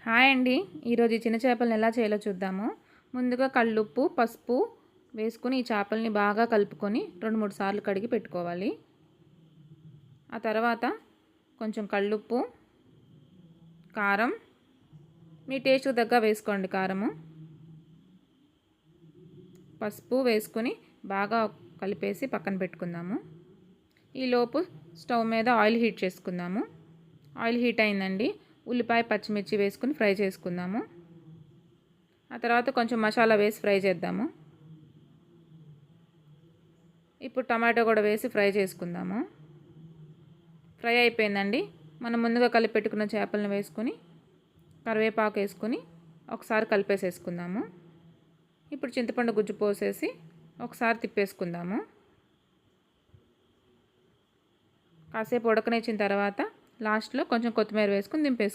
Hi అండి. ఈరోజు ఈ చిన్న చేపలను ఎలా చేయాలో చూద్దాము. ముందుగా కల్లుప్పు, పసుపు వేసుకొని ఈ చేపల్ని బాగా కలుపుకొని 2-3 సార్లు కడిగి పెట్టుకోవాలి. ఆ తర్వాత కొంచెం కల్లుప్పు, కారం మీ టేస్ట్‌కి తగ్గ వేసుకోండి కారము. పసుపు వేసుకొని బాగా కలిపేసి పక్కన పెట్టుకుందాము. ఈలోపు స్టవ్ మీద ఆయిల్ హీట్ చేసుకుందాము. ఆయిల్ హీట్ అయిందండి. ఉల్లిపాయ, పచ్చిమిర్చి వేసుకుని ఫ్రై చేసుకుందాము. ఆ తర్వాత కొంచెం మసాలా వేసి ఫ్రై చేద్దాము. ఇప్పుడు టమాటో కూడా వేసి ఫ్రై చేసుకుందాము. ఫ్రై అయిపోయిందండి. మనం ముందుగా కలిపి పెట్టుకున్న చేపలను వేసుకొని కరివేపాకు వేసుకొని ఒకసారి కలిపేసేసుకుందాము. ఇప్పుడు చింతపండు గుజ్జు పోసేసి ఒకసారి తిప్పేసుకుందాము. కాసేపు ఉడకనిచ్చిన తర్వాత లాస్ట్లో కొంచెం కొత్తిమీర వేసుకుని దింపేసుకుందాం.